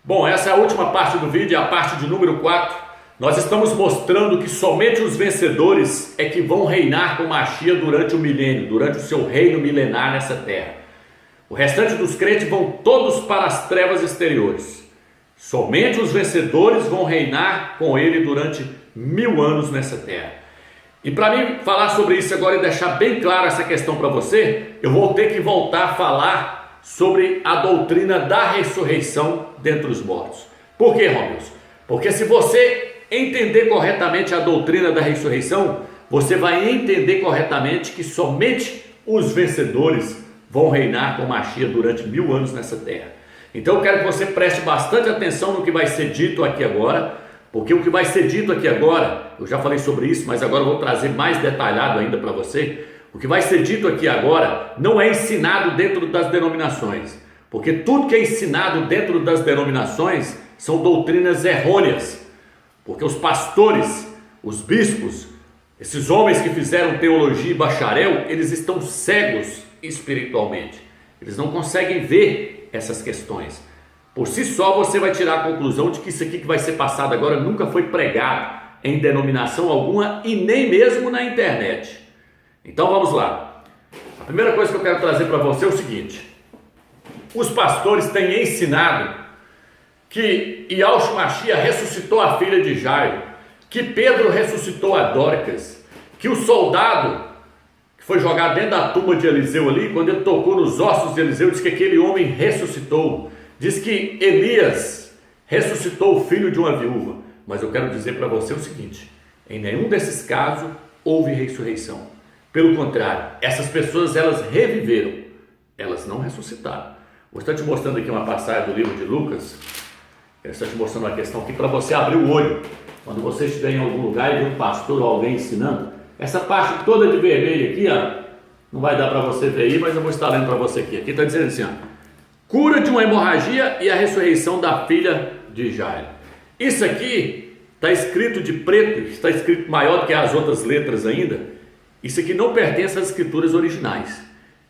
Bom, essa é a última parte do vídeo, a parte de número 4. Nós estamos mostrando que somente os vencedores é que vão reinar com Mashiach durante o milênio, durante o seu reino milenar nessa terra. O restante dos crentes vão todos para as trevas exteriores. Somente os vencedores vão reinar com ele durante 1000 anos nessa terra. E para mim falar sobre isso agora e deixar bem claro essa questão para você, eu vou ter que voltar a falar sobre a doutrina da ressurreição dentre os mortos. Por quê, Romilson? Porque se você entender corretamente a doutrina da ressurreição, você vai entender corretamente que somente os vencedores vão reinar com Mashiach durante 1000 anos nessa terra. Então eu quero que você preste bastante atenção no que vai ser dito aqui agora, porque o que vai ser dito aqui agora, eu já falei sobre isso, mas agora eu vou trazer mais detalhado ainda para você. O que vai ser dito aqui agora não é ensinado dentro das denominações, porque tudo que é ensinado dentro das denominações são doutrinas errôneas, porque os pastores, os bispos, esses homens que fizeram teologia e bacharel, eles estão cegos espiritualmente, eles não conseguem ver essas questões. Por si só você vai tirar a conclusão de que isso aqui que vai ser passado agora nunca foi pregado em denominação alguma e nem mesmo na internet. Então vamos lá. A primeira coisa que eu quero trazer para você é o seguinte: os pastores têm ensinado que Yahushua Mashiach ressuscitou a filha de Jairo, que Pedro ressuscitou a Dórcas, que o soldado que foi jogado dentro da tumba de Eliseu ali, quando ele tocou nos ossos de Eliseu, diz que aquele homem ressuscitou. Diz que Elias ressuscitou o filho de uma viúva. Mas eu quero dizer para você o seguinte: em nenhum desses casos houve ressurreição. Pelo contrário, essas pessoas elas reviveram, elas não ressuscitaram. Vou estar te mostrando aqui uma passagem do livro de Lucas. Eu estou te mostrando uma questão aqui para você abrir o olho. Quando você estiver em algum lugar e ver um pastor ou alguém ensinando, essa parte toda de vermelho aqui, ó, não vai dar para você ver aí, mas eu vou estar lendo para você aqui. Aqui está dizendo assim, ó: cura de uma hemorragia e a ressurreição da filha de Jairo. Isso aqui está escrito de preto, está escrito maior do que as outras letras ainda. Isso aqui não pertence às escrituras originais.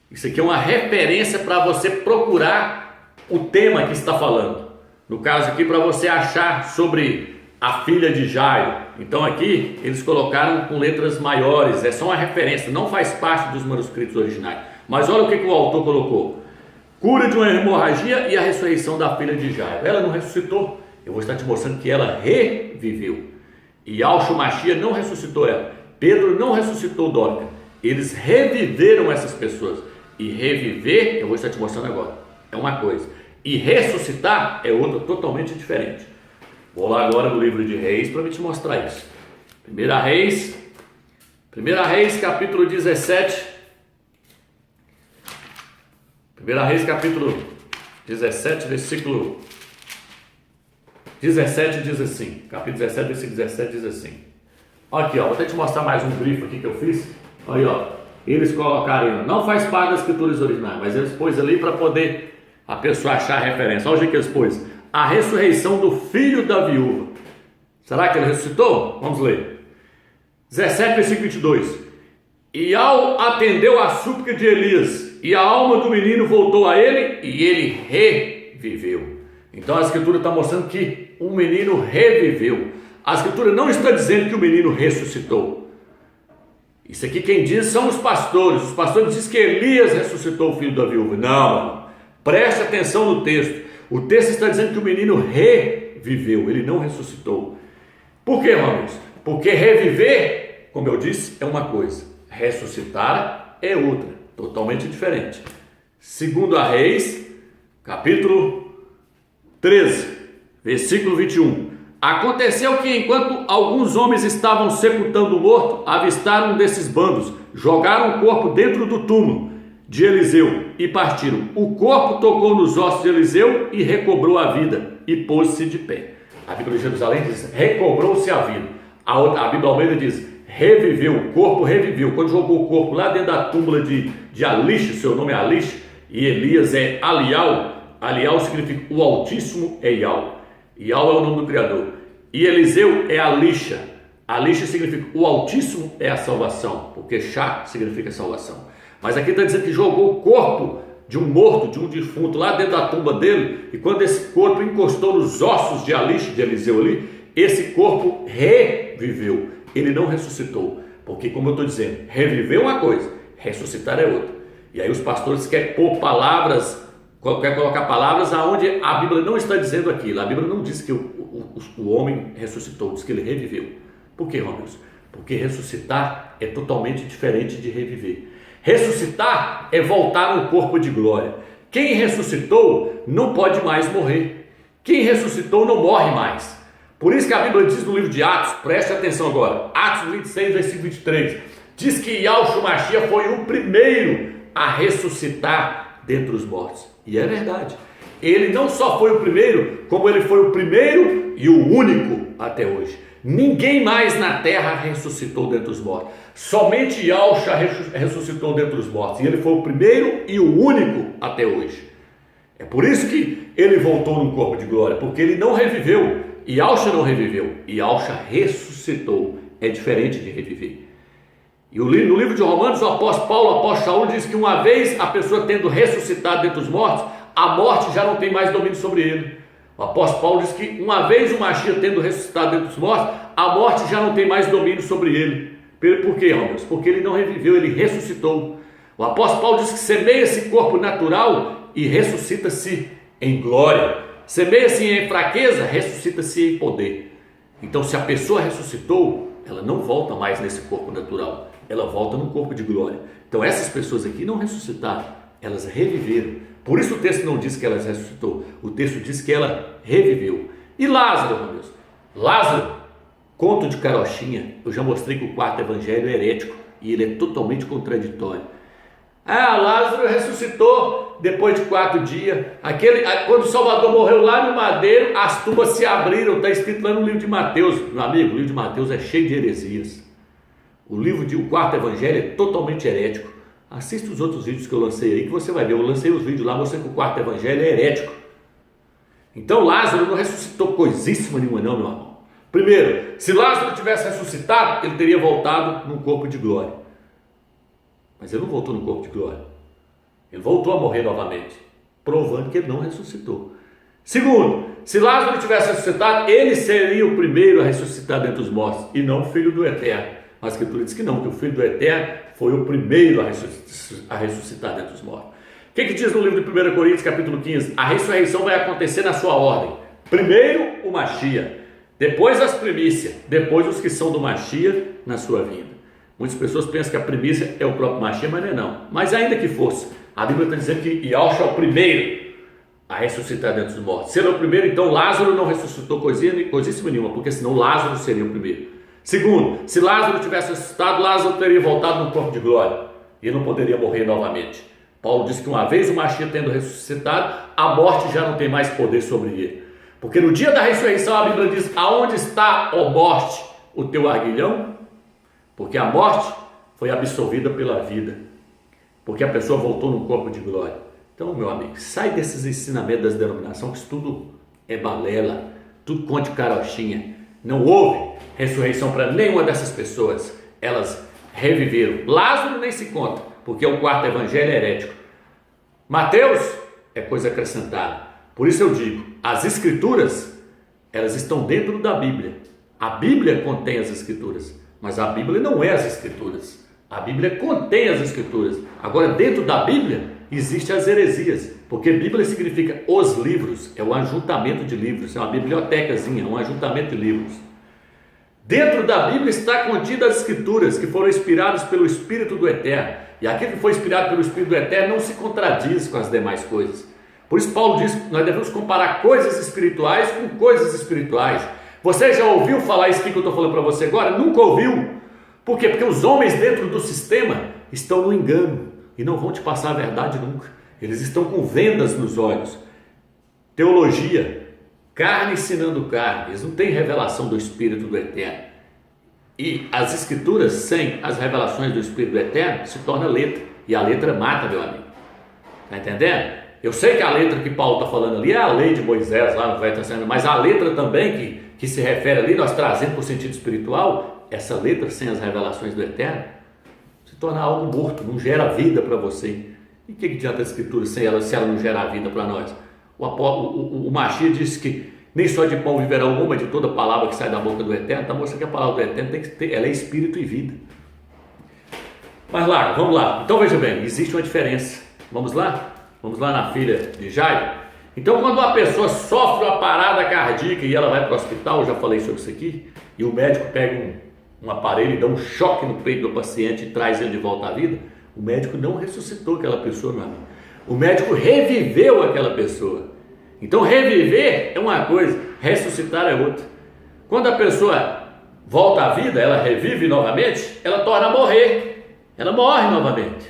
Isso aqui é uma referência para você procurar o tema que está falando. No caso aqui, para você achar sobre a filha de Jairo. Então aqui eles colocaram com letras maiores, é só uma referência, não faz parte dos manuscritos originais. Mas olha o que o autor colocou: cura de uma hemorragia e a ressurreição da filha de Jairo. Ela não ressuscitou. Eu vou estar te mostrando que ela reviveu. E Yahushua Mashiach não ressuscitou ela. Pedro não ressuscitou Dórcas. Eles reviveram essas pessoas. E reviver, eu vou estar te mostrando agora, é uma coisa. E ressuscitar é outra totalmente diferente. Vou lá agora no livro de Reis para te mostrar isso. 1 Reis capítulo 17. 1 Reis capítulo 17, versículo 17 diz assim, capítulo 17, versículo 17 diz assim. Aqui, ó, vou até te mostrar mais um grifo aqui que eu fiz. Aí, ó, eles colocaram, não faz parte das escrituras originais, mas eles pôs ali para poder a pessoa achar a referência. Olha o que eles pôs: a ressurreição do filho da viúva. Será que ele ressuscitou? Vamos ler. 17, versículo 22. E ao atendeu a súplica de Elias, e a alma do menino voltou a ele, e ele reviveu. Então a escritura está mostrando que o menino reviveu. A escritura não está dizendo que o menino ressuscitou. Isso aqui quem diz são os pastores. Os pastores dizem que Elias ressuscitou o filho da viúva. Não, preste atenção no texto. O texto está dizendo que o menino reviveu, ele não ressuscitou. Por quê, irmãos? Porque reviver, como eu disse, é uma coisa, ressuscitar é outra, totalmente diferente. Segundo a Reis, capítulo 13, versículo 21. Aconteceu que enquanto alguns homens estavam sepultando o morto, avistaram um desses bandos, jogaram o corpo dentro do túmulo de Eliseu e partiram. O corpo tocou nos ossos de Eliseu e recobrou a vida e pôs-se de pé. A Bíblia de Jerusalém diz: recobrou-se a vida. A Bíblia Almeida diz: reviveu, o corpo reviveu. Quando jogou o corpo lá dentro da túmula de Alish, seu nome é Alish, e Elias é Alial. Alial significa o Altíssimo é Ial. Ial é o nome do Criador. E Eliseu é Alisha. Alisha significa o Altíssimo é a salvação, porque Shá significa salvação. Mas aqui está dizendo que jogou o corpo de um morto, de um defunto, lá dentro da tumba dele, e quando esse corpo encostou nos ossos de Alixe, de Eliseu ali, esse corpo reviveu, ele não ressuscitou, porque como eu estou dizendo, reviver é uma coisa, ressuscitar é outra. E aí os pastores querem pôr palavras, quer colocar palavras aonde a Bíblia não está dizendo aquilo. A Bíblia não diz que o homem ressuscitou, diz que ele reviveu. Por que, Romilson? Porque ressuscitar é totalmente diferente de reviver. Ressuscitar é voltar no corpo de glória. Quem ressuscitou não pode mais morrer. Quem ressuscitou não morre mais. Por isso que a Bíblia diz no livro de Atos, preste atenção agora, Atos 26, versículo 23, diz que Yahshua Mashiach foi o primeiro a ressuscitar dentre os mortos. E é verdade. Ele não só foi o primeiro, como ele foi o primeiro e o único até hoje. Ninguém mais na terra ressuscitou dentre os mortos. Somente Yahshua ressuscitou dentre os mortos. E ele foi o primeiro e o único até hoje. É por isso que ele voltou no corpo de glória, porque ele não reviveu. Yahshua não reviveu. Yahshua ressuscitou. É diferente de reviver. E no livro de Romanos, o apóstolo Paulo, o apóstolo Saúl, diz que uma vez a pessoa tendo ressuscitado dentre os mortos, a morte já não tem mais domínio sobre ele. O apóstolo Paulo diz que uma vez o Mashiach tendo ressuscitado dentre os mortos, a morte já não tem mais domínio sobre ele. Por quê, Romilson? Porque ele não reviveu, ele ressuscitou. O apóstolo Paulo diz que semeia esse corpo natural e ressuscita-se em glória. Semeia-se em fraqueza, ressuscita-se em poder. Então, se a pessoa ressuscitou, ela não volta mais nesse corpo natural. Ela volta no corpo de glória. Então essas pessoas aqui não ressuscitaram, elas reviveram. Por isso o texto não diz que elas ressuscitou, o texto diz que ela reviveu. E Lázaro, meu Deus? Lázaro, conto de carochinha, eu já mostrei que o quarto evangelho é herético e ele é totalmente contraditório. Lázaro ressuscitou depois de 4 dias. Quando o Salvador morreu lá no madeiro, as tumbas se abriram, está escrito lá no livro de Mateus. Meu amigo, o livro de Mateus é cheio de heresias. O quarto evangelho é totalmente herético. Assista os outros vídeos que eu lancei aí, que você vai ver. Eu lancei os vídeos lá, mostrando que o quarto evangelho é herético. Então Lázaro não ressuscitou coisíssima nenhuma não, meu irmão. Primeiro, se Lázaro tivesse ressuscitado, ele teria voltado num corpo de glória. Mas ele não voltou no corpo de glória. Ele voltou a morrer novamente, provando que ele não ressuscitou. Segundo, se Lázaro tivesse ressuscitado, ele seria o primeiro a ressuscitar dentre os mortos, e não o filho do Eterno. A Escritura diz que não, que o filho do Eterno foi o primeiro a ressuscitar dentre os mortos. O que diz no livro de 1 Coríntios, capítulo 15? A ressurreição vai acontecer na sua ordem. Primeiro o Mashiach, depois as primícias, depois os que são do Mashiach na sua vinda. Muitas pessoas pensam que a primícia é o próprio Mashiach, mas não é não. Mas ainda que fosse, a Bíblia está dizendo que Yahshua é o primeiro a ressuscitar dentre os mortos. Se ele é o primeiro, então Lázaro não ressuscitou coisíssima nenhuma, porque senão Lázaro seria o primeiro. Segundo, se Lázaro tivesse ressuscitado, Lázaro teria voltado no corpo de glória e não poderia morrer novamente. Paulo diz que uma vez o Mashiach tendo ressuscitado, a morte já não tem mais poder sobre ele. Porque no dia da ressurreição a Bíblia diz: aonde está, ó morte, o teu aguilhão? Porque a morte foi absolvida pela vida, porque a pessoa voltou no corpo de glória. Então, meu amigo, sai desses ensinamentos das denominações, que isso tudo é balela, tudo conte carochinha. Não houve ressurreição para nenhuma dessas pessoas. Elas reviveram. Lázaro nem se conta, porque o quarto evangelho é herético. Mateus é coisa acrescentada. Por isso eu digo, as escrituras, elas estão dentro da Bíblia. A Bíblia contém as escrituras, mas a Bíblia não é as escrituras. A Bíblia contém as escrituras. Agora, dentro da Bíblia existem as heresias, porque Bíblia significa os livros, é um ajuntamento de livros, é uma bibliotecazinha, um ajuntamento de livros. Dentro da Bíblia está contida as escrituras que foram inspiradas pelo Espírito do Eterno, e aquilo que foi inspirado pelo Espírito do Eterno não se contradiz com as demais coisas. Por isso Paulo diz que nós devemos comparar coisas espirituais com coisas espirituais. Você já ouviu falar isso que eu estou falando para você agora? Nunca ouviu? Por quê? Porque os homens dentro do sistema estão no engano e não vão te passar a verdade nunca. Eles estão com vendas nos olhos. Teologia, carne ensinando carne. Eles não têm revelação do Espírito do Eterno. E as escrituras sem as revelações do Espírito do Eterno se torna letra. E a letra mata, meu amigo. Está entendendo? Eu sei que a letra que Paulo está falando ali é a lei de Moisés lá no Velho Testamento, mas a letra também que se refere ali, nós trazendo para o sentido espiritual, essa letra sem as revelações do Eterno, se torna algo morto, não gera vida para você. E o que adianta a Escritura se ela não gerar vida para nós? O Mashiach disse que nem só de pão viverá o homem, mas de toda palavra que sai da boca do Eterno. Está mostrando que a palavra do Eterno ela é espírito e vida. Mas lá, vamos lá. Então veja bem, existe uma diferença. Vamos lá? Vamos lá na filha de Jairo. Então quando uma pessoa sofre uma parada cardíaca e ela vai para o hospital, eu já falei sobre isso aqui, e o médico pega um aparelho e dá um choque no peito do paciente e traz ele de volta à vida, o médico não ressuscitou aquela pessoa, meu amigo. O médico reviveu aquela pessoa. Então reviver é uma coisa, ressuscitar é outra. Quando a pessoa volta à vida, ela revive novamente, ela torna a morrer. Ela morre novamente.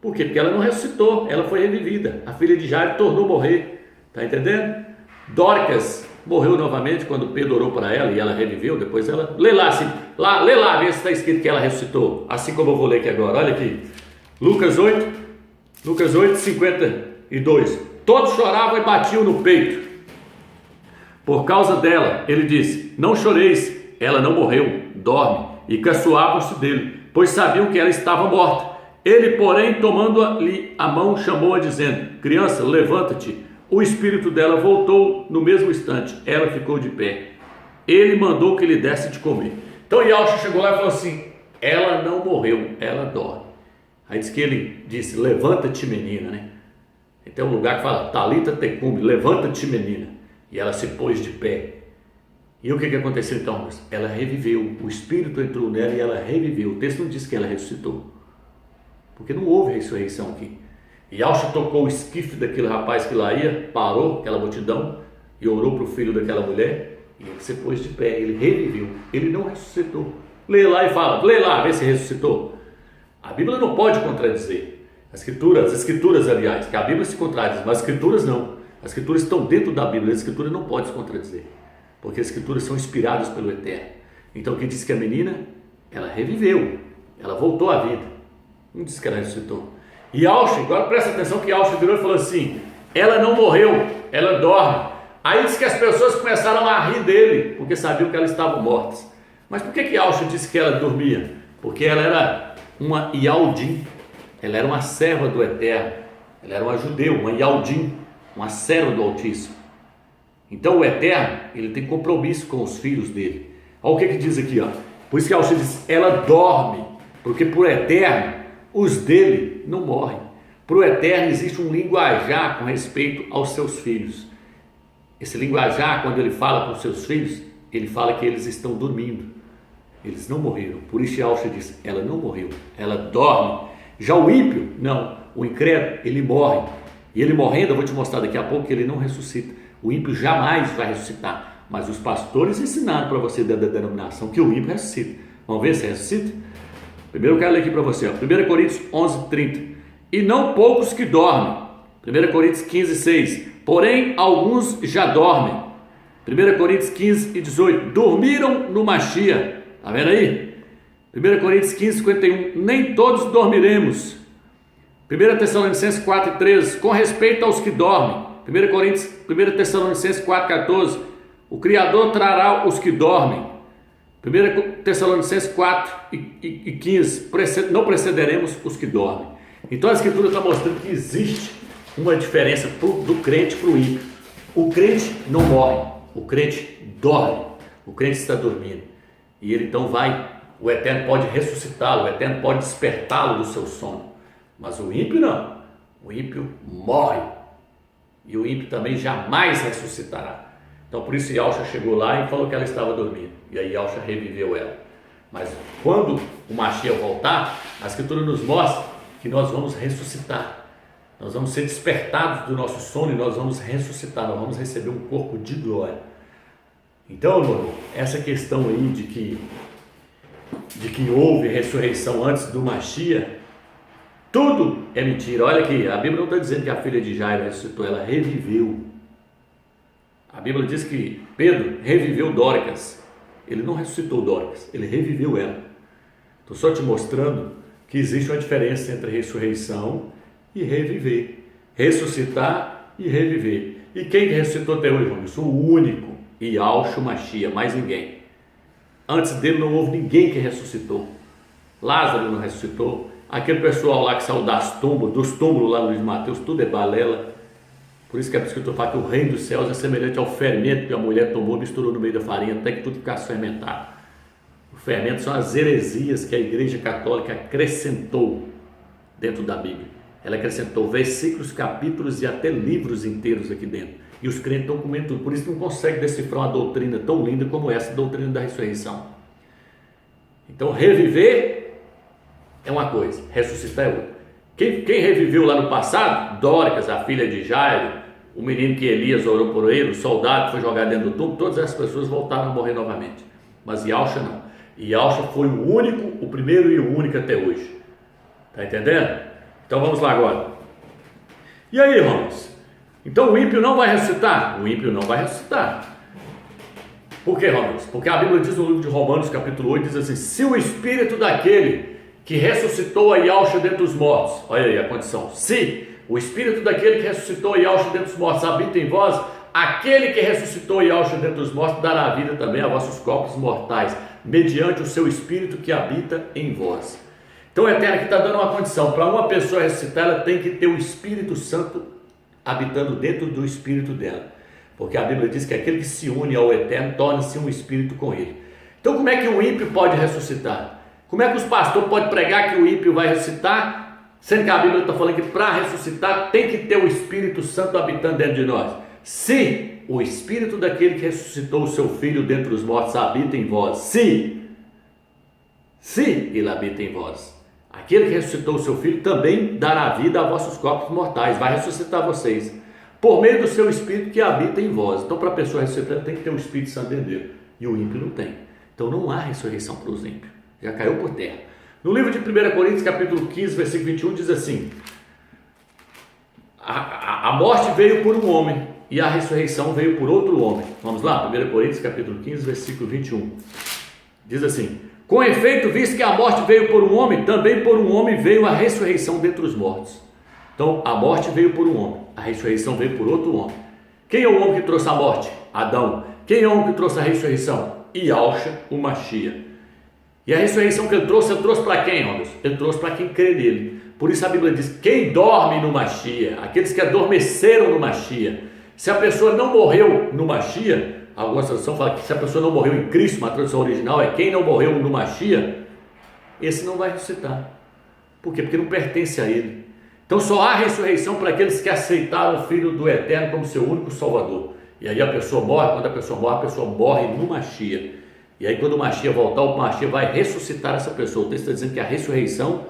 Por quê? Porque ela não ressuscitou, ela foi revivida. A filha de Jairo tornou morrer. Está entendendo? Dorcas morreu novamente quando Pedro orou para ela e ela reviveu. Depois ela... Lê lá, vê se está escrito que ela ressuscitou. Assim como eu vou ler aqui agora. Olha aqui. Lucas 8, 52. Todos choravam e batiam no peito. Por causa dela, ele disse: não choreis, ela não morreu, dorme. E caçoavam-se dele, pois sabiam que ela estava morta. Ele, porém, tomando-lhe a mão, chamou-a, dizendo: criança, levanta-te. O espírito dela voltou no mesmo instante. Ela ficou de pé. Ele mandou que lhe desse de comer. Então Yahshua chegou lá e falou assim: ela não morreu, ela dorme. Aí diz que ele disse: levanta-te, menina, né? Tem um lugar que fala Talita tecum, levanta-te, menina. E ela se pôs de pé. E o que aconteceu então? Ela reviveu, o Espírito entrou nela e ela reviveu. O texto não diz que ela ressuscitou, porque não houve ressurreição aqui. E Yahshua tocou o esquife daquele rapaz que lá ia, parou aquela multidão e orou para o filho daquela mulher, e ele se pôs de pé, ele reviveu, ele não ressuscitou. Lê lá e fala, lê lá, vê se ressuscitou. A Bíblia não pode contradizer. As escrituras, aliás, que a Bíblia se contradiz, mas as escrituras não. As escrituras estão dentro da Bíblia, as escrituras não podem se contradizer, porque as escrituras são inspiradas pelo Eterno. Então quem diz que a menina, ela reviveu, ela voltou à vida, não diz que ela ressuscitou. E Yahshua, agora presta atenção que Yahshua virou e falou assim: ela não morreu, ela dorme. Aí diz que as pessoas começaram a rir dele, porque sabiam que elas estavam mortas. Mas por que Yahshua disse que ela dormia? Porque ela era uma Yaldim, ela era uma serva do Eterno, ela era uma judeu, uma Yaldim, uma serva do Altíssimo. Então o Eterno, ele tem compromisso com os filhos dele. Olha o que diz aqui, ó. Por isso que Yahshua diz: ela dorme, porque por Eterno os dele não morrem. Para o Eterno existe um linguajar com respeito aos seus filhos. Esse linguajar, quando ele fala com os seus filhos, ele fala que eles estão dormindo, eles não morreram. Por isso Yahshua diz: ela não morreu, ela dorme. Já o ímpio, não, o incrédulo, ele morre. E ele morrendo, eu vou te mostrar daqui a pouco que ele não ressuscita. O ímpio jamais vai ressuscitar. Mas os pastores ensinaram para você da denominação que o ímpio ressuscita. Vamos ver se ressuscita? Primeiro eu quero ler aqui para você, ó. 1 Coríntios 11:30. E não poucos que dormem. 1 Coríntios 15:6. Porém, alguns já dormem. 1 Coríntios 15:18. Dormiram no Mashiach. Está vendo aí? 1 Coríntios 15:51. Nem todos dormiremos. 1 Tessalonicenses 4:13. Com respeito aos que dormem. 1 Tessalonicenses 4:14. O Criador trará os que dormem. 1 Tessalonicenses 4:15. Não precederemos os que dormem. Então a Escritura está mostrando que existe uma diferença do crente para o ímpio. O crente não morre, o crente dorme, o crente está dormindo. E ele então o Eterno pode ressuscitá-lo, o Eterno pode despertá-lo do seu sono. Mas o ímpio não, o ímpio morre. E o ímpio também jamais ressuscitará. Então por isso Yahshua chegou lá e falou que ela estava dormindo. E aí Yahshua reviveu ela. Mas quando o Mashiach voltar, a Escritura nos mostra que nós vamos ressuscitar. Nós vamos ser despertados do nosso sono e nós vamos ressuscitar. Nós vamos receber um corpo de glória. Então, meu irmão, essa questão aí de que houve ressurreição antes do Mashiach, tudo é mentira. Olha aqui, a Bíblia não está dizendo que a filha de Jairo ressuscitou, ela reviveu. A Bíblia diz que Pedro reviveu Dorcas. Ele não ressuscitou Dorcas, ele reviveu ela. Estou só te mostrando que existe uma diferença entre ressurreição e reviver. Ressuscitar e reviver. E quem ressuscitou até hoje, irmão? Eu sou o único. Yahshua Mashiach, mais ninguém. Antes dele não houve ninguém que ressuscitou. Lázaro não ressuscitou, aquele pessoal lá que saiu dos túmulos lá no livro de Mateus, tudo é balela. Por isso que a Escritura fala que o reino dos céus é semelhante ao fermento que a mulher tomou, misturou no meio da farinha, até que tudo ficasse fermentado. O fermento são as heresias que a Igreja Católica acrescentou dentro da Bíblia. Ela acrescentou versículos, capítulos e até livros inteiros aqui dentro. E os crentes estão comendo tudo. Por isso não conseguem decifrar uma doutrina tão linda como essa doutrina da ressurreição. Então reviver é uma coisa, ressuscitar é outra. Quem reviveu lá no passado? Dóricas, a filha de Jairo, o menino que Elias orou por ele, o soldado que foi jogado dentro do túmulo, todas essas pessoas voltaram a morrer novamente. Mas Yahshua não. Yahshua foi o único, o primeiro e o único até hoje. Está entendendo? Então vamos lá agora. E aí, irmãos? Então o ímpio não vai ressuscitar? O ímpio não vai ressuscitar. Por que, irmãos? Porque a Bíblia diz no livro de Romanos, capítulo 8, diz assim: se o espírito daquele que ressuscitou a Yahshua dentre os mortos, olha aí a condição, se o espírito daquele que ressuscitou a Yahshua dentre os mortos habita em vós, aquele que ressuscitou a Yahshua dentre os mortos dará vida também a vossos corpos mortais, mediante o seu espírito que habita em vós. Então o Eterno aqui está dando uma condição, para uma pessoa ressuscitar, ela tem que ter o Espírito Santo habitando dentro do espírito dela, porque a Bíblia diz que aquele que se une ao Eterno torna-se um espírito com ele. Então como é que o ímpio pode ressuscitar? Como é que os pastores podem pregar que o ímpio vai ressuscitar, sendo que a Bíblia está falando que para ressuscitar tem que ter o Espírito Santo habitando dentro de nós? Se o Espírito daquele que ressuscitou o seu Filho dentre os mortos habita em vós, se ele habita em vós, aquele que ressuscitou o seu Filho também dará vida a vossos corpos mortais, vai ressuscitar vocês, por meio do seu Espírito que habita em vós. Então para a pessoa ressuscitar tem que ter o Espírito Santo dentro dele, e o ímpio não tem. Então não há ressurreição para os ímpios. Já caiu por terra. No livro de 1 Coríntios, capítulo 15, versículo 21, diz assim: a morte veio por um homem e a ressurreição veio por outro homem. Vamos lá, 1 Coríntios, capítulo 15, versículo 21. Diz assim: com efeito, visto que a morte veio por um homem, também por um homem veio a ressurreição dentre os mortos. Então, a morte veio por um homem, a ressurreição veio por outro homem. Quem é o homem que trouxe a morte? Adão. Quem é o homem que trouxe a ressurreição? Yahshua, o Mashiach. E a ressurreição que ele trouxe para quem, homens? Ele trouxe para quem crê nele. Por isso a Bíblia diz: quem dorme no Mashiach, aqueles que adormeceram no Mashiach. Se a pessoa não morreu no Mashiach, alguma tradução fala que se a pessoa não morreu em Cristo, uma tradução original é quem não morreu no Mashiach, esse não vai ressuscitar. Por quê? Porque não pertence a ele. Então só há ressurreição para aqueles que aceitaram o Filho do Eterno como seu único Salvador. E aí a pessoa morre, quando a pessoa morre no Mashiach. E aí quando o Mashiach voltar, o Mashiach vai ressuscitar essa pessoa. O texto está dizendo que a ressurreição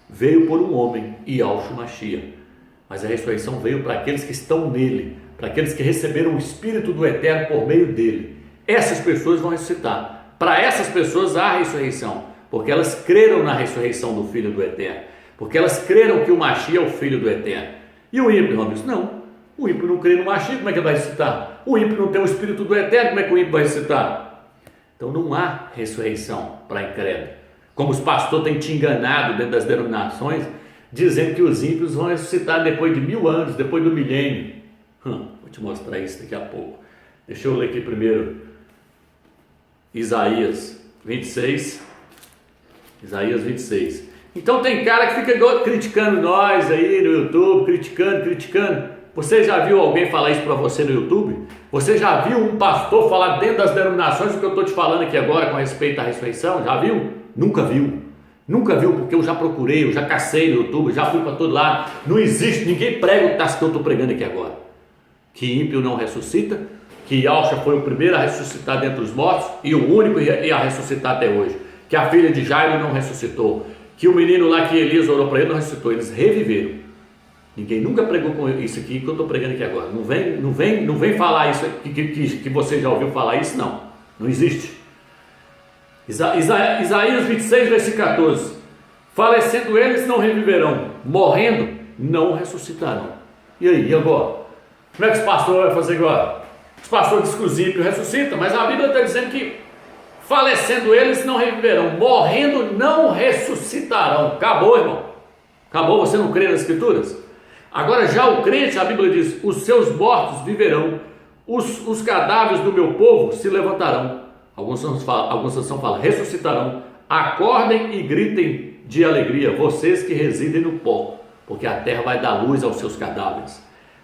veio por um homem, Yahshua Mashiach. Mas a ressurreição veio para aqueles que estão nele, para aqueles que receberam o Espírito do Eterno por meio dele. Essas pessoas vão ressuscitar. Para essas pessoas há ressurreição, porque elas creram na ressurreição do Filho do Eterno, porque elas creram que o Mashiach é o Filho do Eterno. E o ímpio, irmão, diz: não, o ímpio não crê no Mashiach, como é que ele vai ressuscitar? O ímpio não tem o Espírito do Eterno, como é que o ímpio vai ressuscitar? Então não há ressurreição para incrédulo. Como os pastores têm te enganado dentro das denominações, dizendo que os ímpios vão ressuscitar depois de 1000 anos, depois do milênio. Vou te mostrar isso daqui a pouco. Deixa eu ler aqui primeiro Isaías 26. Isaías 26. Então tem cara que fica criticando nós aí no YouTube, criticando. Você já viu alguém falar isso para você no YouTube? Você já viu um pastor falar dentro das denominações o que eu estou te falando aqui agora com respeito à ressurreição? Já viu? Nunca viu. Nunca viu, porque eu já procurei, eu já cacei no YouTube, já fui para todo lado. Não existe, ninguém prega o que eu estou pregando aqui agora. Que ímpio não ressuscita, que Yahshua foi o primeiro a ressuscitar dentre os mortos e o único a ressuscitar até hoje. Que a filha de Jairo não ressuscitou, que o menino lá que Elias orou para ele não ressuscitou, eles reviveram. Ninguém nunca pregou com isso aqui que eu estou pregando aqui agora. Não vem falar isso que você já ouviu falar isso, não. Não existe. Isaías 26, versículo 14. Falecendo eles não reviverão, morrendo não ressuscitarão. E aí, e agora? Como é que os pastores vão fazer agora? Os pastores dizem que os ímpios ressuscitam, mas a Bíblia está dizendo que falecendo eles não reviverão, morrendo não ressuscitarão. Acabou, irmão. Acabou, você não crê nas Escrituras? Agora já o crente, a Bíblia diz: os seus mortos viverão, os cadáveres do meu povo se levantarão. Alguns traduções falam ressuscitarão. Acordem e gritem de alegria, vocês que residem no pó, porque a terra vai dar luz aos seus cadáveres.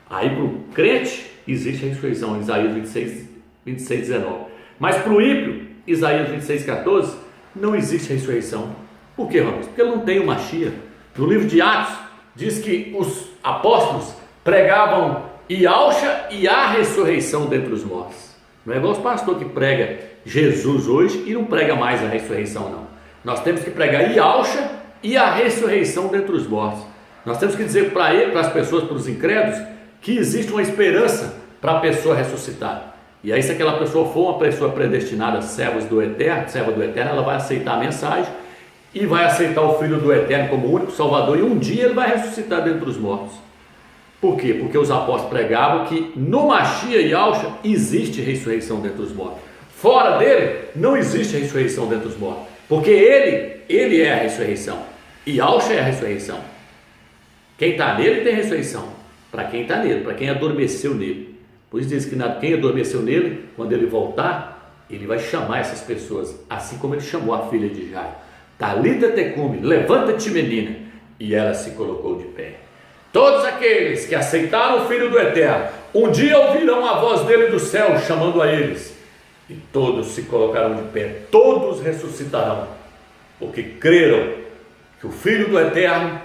Aí para o crente existe a ressurreição, Isaías 26, 19. Mas para o ímpio, Isaías 26, 14, não existe ressurreição. Por quê, Ramos? Porque não tem o Mashiach. No livro de Atos, diz que os apóstolos pregavam Yahusha e a ressurreição dentre os mortos. Não é igual os pastores que pregam Jesus hoje e não prega mais a ressurreição, não. Nós temos que pregar Yahusha e a ressurreição dentre os mortos. Nós temos que dizer para as pessoas, para os incrédulos, que existe uma esperança para a pessoa ressuscitar. E aí, se aquela pessoa for uma pessoa predestinada, serva do Eterno, ela vai aceitar a mensagem e vai aceitar o Filho do Eterno como único Salvador, e um dia ele vai ressuscitar dentre os mortos. Por quê? Porque os apóstolos pregavam que no Mashiach e Yahusha existe ressurreição dentre os mortos. Fora dele, não existe ressurreição dentre os mortos, porque ele é a ressurreição, e Yahusha é a ressurreição. Quem está nele tem ressurreição, para quem está nele, para quem adormeceu nele. Por isso diz que quem adormeceu nele, quando ele voltar, ele vai chamar essas pessoas, assim como ele chamou a filha de Jairo. Talita tecumi, levanta-te, menina. E ela se colocou de pé. Todos aqueles que aceitaram o Filho do Eterno, um dia ouvirão a voz dele do céu, chamando a eles. E todos se colocarão de pé, todos ressuscitarão, porque creram que o Filho do Eterno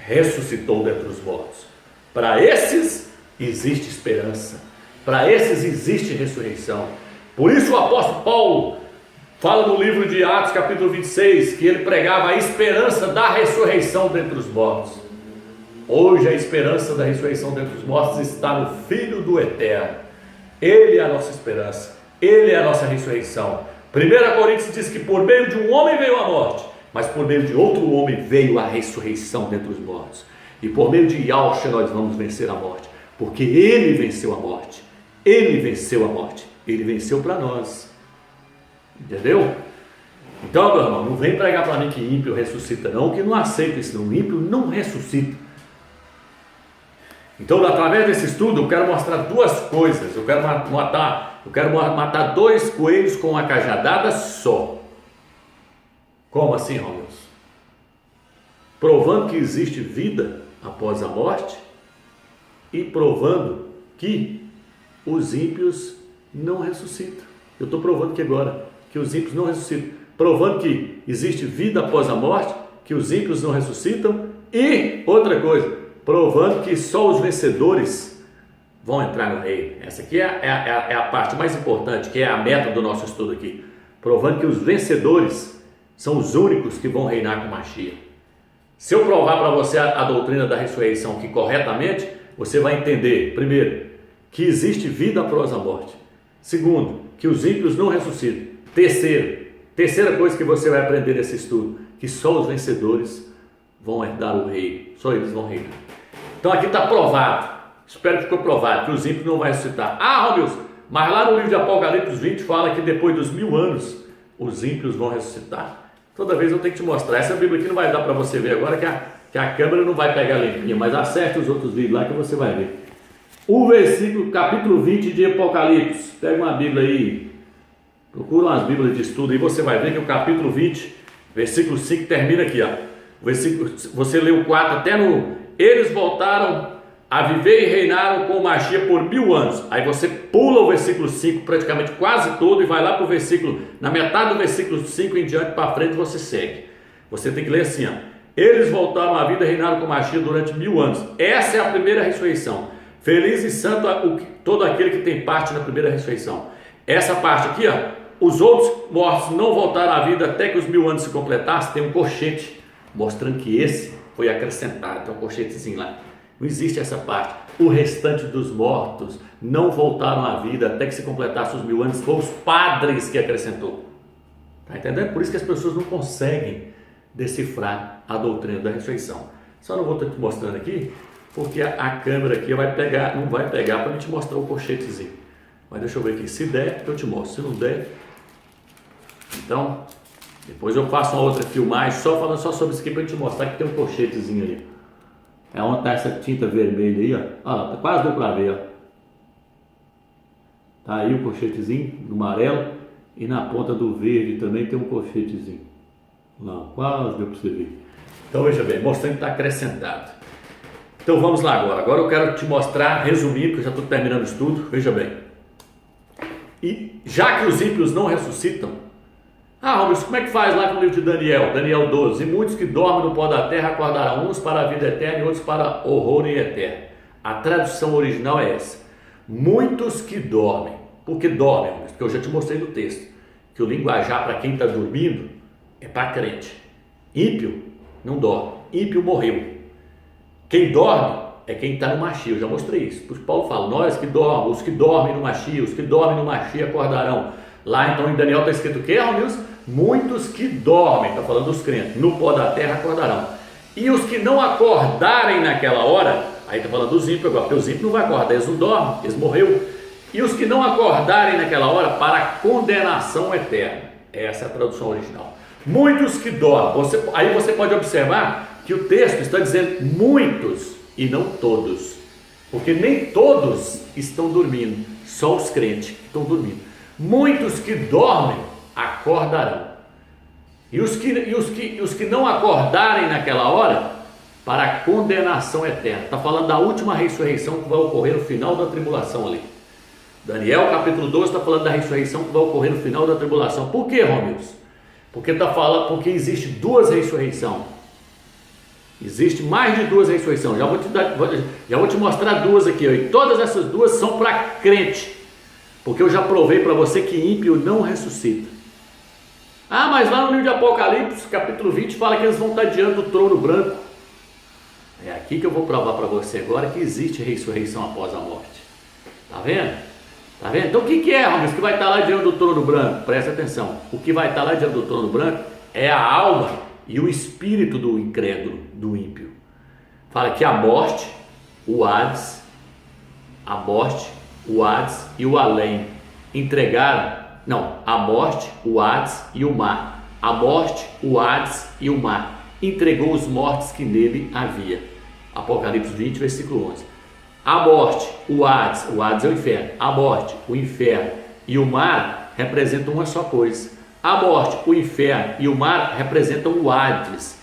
ressuscitou dentre os mortos. Para esses existe esperança, para esses existe ressurreição. Por isso o apóstolo Paulo fala no livro de Atos, capítulo 26, que ele pregava a esperança da ressurreição dentre os mortos. Hoje a esperança da ressurreição dentre os mortos está no Filho do Eterno. Ele é a nossa esperança, ele é a nossa ressurreição. 1 Coríntios diz que por meio de um homem veio a morte, mas por meio de outro homem veio a ressurreição dentre os mortos. E por meio de Yahusha nós vamos vencer a morte, porque ele venceu a morte. Ele venceu a morte, ele venceu para nós. Entendeu? Então, meu irmão, não vem pregar para mim que ímpio ressuscita, não, que não aceita isso, não. O ímpio não ressuscita. Então, através desse estudo, eu quero mostrar duas coisas. Eu quero matar dois coelhos com uma cajadada só. Como assim, Romeu? Provando que existe vida após a morte e provando que os ímpios não ressuscitam. Eu estou provando que agora, que os ímpios não ressuscitam. Provando que existe vida após a morte, que os ímpios não ressuscitam. E outra coisa, provando que só os vencedores vão entrar no reino. Essa aqui é a parte mais importante, que é a meta do nosso estudo aqui. Provando que os vencedores são os únicos que vão reinar com Mashiach. Se eu provar para você a doutrina da ressurreição aqui corretamente, você vai entender, primeiro, que existe vida após a morte. Segundo, que os ímpios não ressuscitam. Terceira coisa que você vai aprender nesse estudo, que só os vencedores vão herdar o reino, só eles vão reinar. Então aqui está provado, espero que ficou provado, que os ímpios não vão ressuscitar. Ah, Romeu, mas lá no livro de Apocalipse 20 fala que depois dos 1000 anos, os ímpios vão ressuscitar. Toda vez eu tenho que te mostrar, essa Bíblia aqui não vai dar para você ver agora, que a câmera não vai pegar limpinha, mas acerte os outros vídeos lá que você vai ver. O versículo, capítulo 20 de Apocalipse, pega uma Bíblia aí, procura umas Bíblias de estudo aí, você vai ver que o capítulo 20, versículo 5 termina aqui, ó. O versículo, você lê o 4 até no... Eles voltaram a viver e reinaram com Mashiach por 1000 anos. Aí você pula o versículo 5 praticamente quase todo e vai lá para o versículo, na metade do versículo 5 em diante para frente você segue. Você tem que ler assim, ó. Eles voltaram à vida e reinaram com Mashiach durante 1000 anos. Essa é a primeira ressurreição. Feliz e santo todo aquele que tem parte na primeira ressurreição. Essa parte aqui, ó, os outros mortos não voltaram à vida até que os 1000 anos se completassem. Tem um colchete mostrando que esse foi acrescentado. Tem um colchetezinho lá. Não existe essa parte. O restante dos mortos não voltaram à vida até que se completasse os 1000 anos. Foram os padres que acrescentou. Está entendendo? Por isso que as pessoas não conseguem decifrar a doutrina da ressurreição. Só não vou estar te mostrando aqui, porque a câmera aqui vai pegar, não vai pegar para te mostrar o colchetezinho. Mas deixa eu ver aqui, se der eu te mostro, se não der, então depois eu faço uma outra filmagem falando só sobre isso aqui para te mostrar que tem um colchetezinho ali. É onde está essa tinta vermelha aí, ó. Ó, quase deu para ver, ó. Tá aí o colchetezinho do amarelo e na ponta do verde também tem um colchetezinho. Lá, quase deu para você ver. Então veja bem, mostrando que está acrescentado. Então vamos lá agora. Agora eu quero te mostrar, resumir, porque eu já estou terminando isso tudo. Veja bem. E já que os ímpios não ressuscitam, Rubens, como é que faz lá no livro de Daniel? Daniel 12. E muitos que dormem no pó da terra acordarão, uns para a vida eterna e outros para horror e eterno. A tradução original é essa. Muitos que dormem. Por que dormem, Rubens? Porque eu já te mostrei no texto que o linguajar para quem está dormindo é para crente. Ímpio não dorme. Ímpio morreu. Quem dorme é quem está no Mashiach, eu já mostrei isso. Por isso Paulo fala, nós que dormem, os que dormem no Mashiach, os que dormem no Mashiach acordarão. Lá então em Daniel está escrito o quê, Romilson? Muitos que dormem, está falando dos crentes, no pó da terra acordarão. E os que não acordarem naquela hora, aí está falando dos ímpios agora, porque os ímpios não vão acordar, eles não dormem, eles morreram. E os que não acordarem naquela hora para a condenação eterna. Essa é a tradução original. Muitos que dormem. Aí você pode observar que o texto está dizendo muitos e não todos, porque nem todos estão dormindo, só os crentes que estão dormindo. Muitos que dormem acordarão, e os que não acordarem naquela hora para a condenação eterna. Está falando da última ressurreição que vai ocorrer no final da tribulação ali. Daniel capítulo 12 está falando da ressurreição que vai ocorrer no final da tribulação. Por que, Romilson? Porque existe duas ressurreições. Existe mais de duas ressurreições. Já vou te mostrar duas aqui. E todas essas duas são para crente. Porque eu já provei para você que ímpio não ressuscita. Mas lá no livro de Apocalipse, capítulo 20, fala que eles vão estar diante do trono branco. É aqui que eu vou provar para você agora que existe ressurreição após a morte. Tá vendo? Tá vendo? Então o que é, Romilson, que vai estar lá diante do trono branco? Presta atenção. O que vai estar lá diante do trono branco é a alma e o espírito do incrédulo, do ímpio. Fala que a morte, o Hades e o além entregaram, a morte, o Hades e o mar. A morte, o Hades e o mar entregou os mortos que nele havia. Apocalipse 20, versículo 11. A morte, o Hades é o inferno. A morte, o inferno e o mar representam uma só coisa. A morte, o inferno e o mar representam o Hades,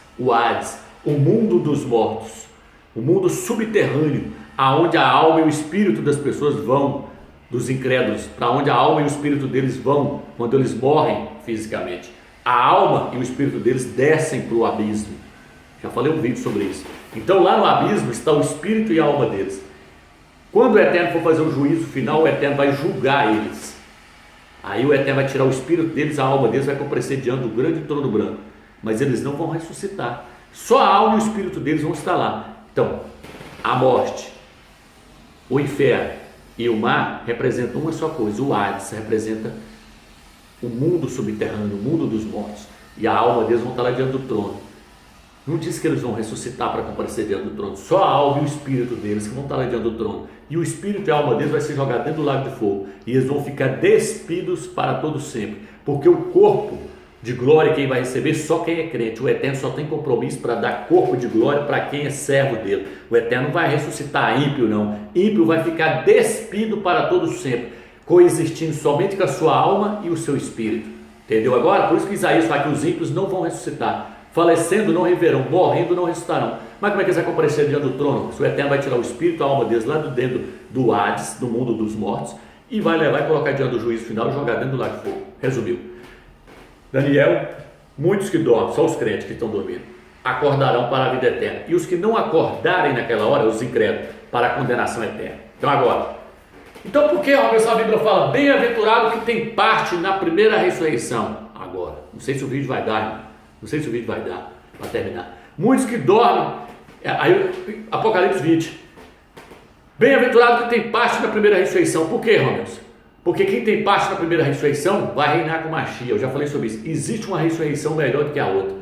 o mundo dos mortos, o mundo subterrâneo, aonde a alma e o espírito das pessoas vão, dos incrédulos, para onde a alma e o espírito deles vão quando eles morrem fisicamente. A alma e o espírito deles descem para o abismo. Já falei um vídeo sobre isso. Então lá no abismo está o espírito e a alma deles. Quando o Eterno for fazer o juízo final, o Eterno vai julgar eles. Aí o Eterno vai tirar o espírito deles, a alma deles vai comparecer diante do grande trono branco. Mas eles não vão ressuscitar. Só a alma e o espírito deles vão estar lá. Então, a morte, o inferno e o mar representam uma só coisa. O Hades representa o mundo subterrâneo, o mundo dos mortos. E a alma deles vão estar lá diante do trono. Não diz que eles vão ressuscitar para comparecer diante do trono. Só a alma e o espírito deles que vão estar lá diante do trono. E o espírito e a alma deles vai ser jogado dentro do lago de fogo. E eles vão ficar despidos para todo sempre. Porque o corpo de glória quem vai receber só quem é crente. O Eterno só tem compromisso para dar corpo de glória para quem é servo dele. O Eterno não vai ressuscitar ímpio, não. Ímpio vai ficar despido para todo sempre, coexistindo somente com a sua alma e o seu espírito. Entendeu agora? Por isso que Isaías fala que os ímpios não vão ressuscitar. Falecendo não reverão, morrendo não ressuscitarão. Mas como é que eles vão comparecer diante do trono? Se o Eterno vai tirar o espírito, a alma deles lá do dentro do Hades, do mundo dos mortos, e vai levar e colocar diante do juízo final e jogar dentro do lago de fogo. Resumiu. Daniel, muitos que dormem, só os crentes que estão dormindo, acordarão para a vida eterna. E os que não acordarem naquela hora, os incrédulos, para a condenação eterna. Então agora, por que a Bíblia fala bem-aventurado que tem parte na primeira ressurreição? Agora, não sei se o vídeo vai dar, irmão. Não sei se o vídeo vai dar para terminar. Muitos que dormem, aí, Apocalipse 20. Bem-aventurado que tem parte na primeira ressurreição. Por quê, Romilson? Porque quem tem parte na primeira ressurreição vai reinar com Mashiach. Eu já falei sobre isso. Existe uma ressurreição melhor do que a outra.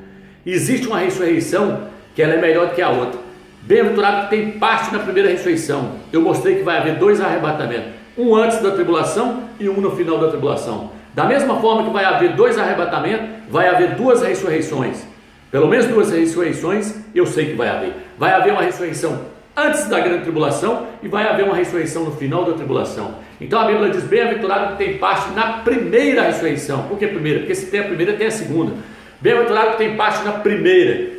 Existe uma ressurreição que ela é melhor do que a outra. Bem-aventurado que tem parte na primeira ressurreição. Eu mostrei que vai haver dois arrebatamentos. Um antes da tribulação e um no final da tribulação. Da mesma forma que vai haver dois arrebatamentos, vai haver duas ressurreições. Pelo menos duas ressurreições eu sei que vai haver. Vai haver uma ressurreição antes da grande tribulação e vai haver uma ressurreição no final da tribulação. Então a Bíblia diz, bem-aventurado que tem parte na primeira ressurreição. Por que primeira? Porque se tem a primeira, tem a segunda. Bem-aventurado que tem parte na primeira.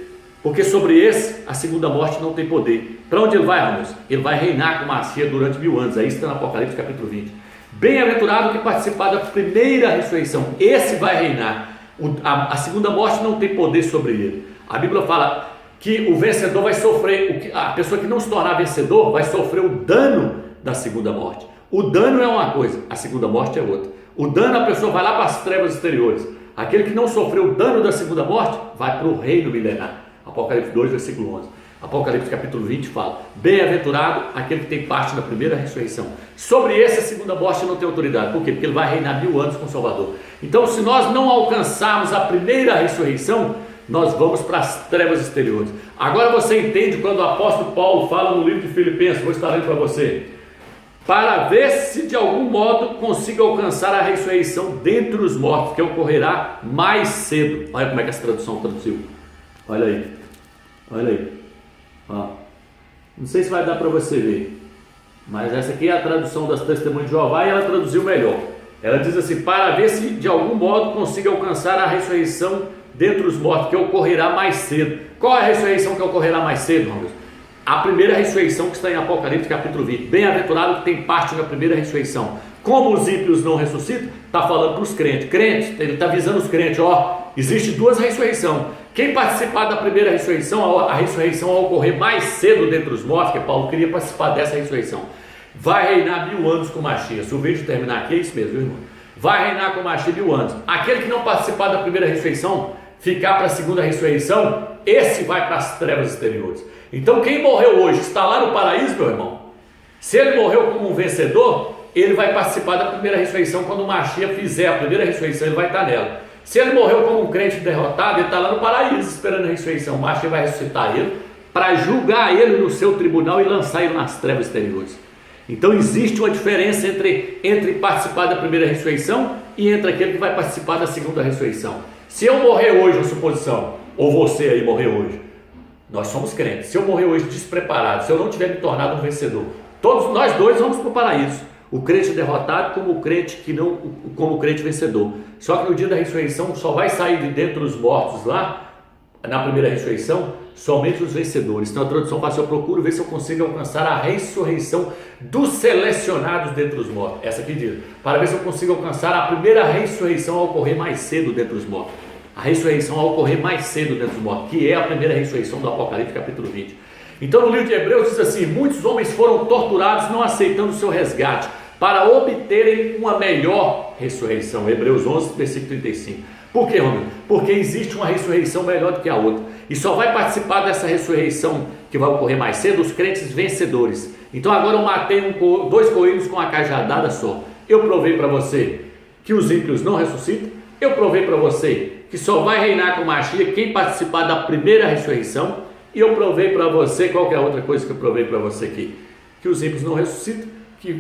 Porque sobre esse, a segunda morte não tem poder. Para onde ele vai, Ramos? Ele vai reinar com Machia durante 1000 anos. Aí está no Apocalipse capítulo 20. Bem-aventurado que participar da primeira ressurreição. Esse vai reinar. A segunda morte não tem poder sobre ele. A Bíblia fala que o vencedor vai sofrer, a pessoa que não se tornar vencedor vai sofrer o dano da segunda morte. O dano é uma coisa, a segunda morte é outra. O dano, a pessoa vai lá para as trevas exteriores. Aquele que não sofreu o dano da segunda morte vai para o reino milenar. Apocalipse 2, versículo 11. Apocalipse capítulo 20 fala: bem-aventurado aquele que tem parte na primeira ressurreição. Sobre esse a segunda morte não tem autoridade. Por quê? Porque ele vai reinar 1000 anos com o Salvador. Então, se nós não alcançarmos a primeira ressurreição, nós vamos para as trevas exteriores. Agora você entende quando o apóstolo Paulo fala no livro de Filipenses, vou estar lendo para você, para ver se de algum modo consiga alcançar a ressurreição dentre os mortos, que ocorrerá mais cedo. Olha como é que essa tradução traduziu. Olha aí, olha aí. Ó. Não sei se vai dar para você ver, mas essa aqui é a tradução das Testemunhas de Jeová e ela traduziu melhor. Ela diz assim: para ver se de algum modo consiga alcançar a ressurreição dentre os mortos, que ocorrerá mais cedo. Qual é a ressurreição que ocorrerá mais cedo, Ramos? A primeira ressurreição que está em Apocalipse capítulo 20. Bem-aventurado que tem parte na primeira ressurreição. Como os ímpios não ressuscitam, está falando para os crentes. Crentes, ele está avisando os crentes, ó, existe duas ressurreições. Quem participar da primeira ressurreição, a ressurreição ao ocorrer mais cedo dentre os mortos, que Paulo queria participar dessa ressurreição, vai reinar 1000 anos com Machia. Se o vídeo terminar aqui, é isso mesmo, irmão. Vai reinar com Machia 1000 anos. Aquele que não participar da primeira ressurreição, ficar para a segunda ressurreição, esse vai para as trevas exteriores. Então quem morreu hoje está lá no paraíso, meu irmão. Se ele morreu como um vencedor, ele vai participar da primeira ressurreição. Quando o Machia fizer a primeira ressurreição, ele vai estar nela. Se ele morreu como um crente derrotado, ele está lá no paraíso esperando a ressurreição. O Machia vai ressuscitar ele para julgar ele no seu tribunal e lançar ele nas trevas exteriores. Então existe uma diferença entre participar da primeira ressurreição e entre aquele que vai participar da segunda ressurreição. Se eu morrer hoje, na suposição, ou você aí morrer hoje, nós somos crentes. Se eu morrer hoje despreparado, se eu não tiver me tornado um vencedor, todos nós dois vamos para o paraíso. O crente derrotado como o crente que não, como o crente vencedor. Só que no dia da ressurreição só vai sair de dentro dos mortos lá, na primeira ressurreição, somente os vencedores. Então a tradução fala assim: eu procuro ver se eu consigo alcançar a ressurreição dos selecionados dentre os mortos. Essa aqui diz, para ver se eu consigo alcançar a primeira ressurreição a ocorrer mais cedo dentre os mortos. A ressurreição a ocorrer mais cedo dentro dos mortos, que é a primeira ressurreição do Apocalipse capítulo 20. Então no livro de Hebreus diz assim: muitos homens foram torturados não aceitando o seu resgate, para obterem uma melhor ressurreição. Hebreus 11, versículo 35. Por quê, Romano? Porque existe uma ressurreição melhor do que a outra. E só vai participar dessa ressurreição que vai ocorrer mais cedo os crentes vencedores. Então agora eu matei dois coelhos com uma cajadada só. Eu provei para você que os ímpios não ressuscitam. Eu provei para você que só vai reinar com Machia quem participar da primeira ressurreição. E eu provei para você, qualquer outra coisa que eu provei para você aqui, que os ímpios não ressuscitam, que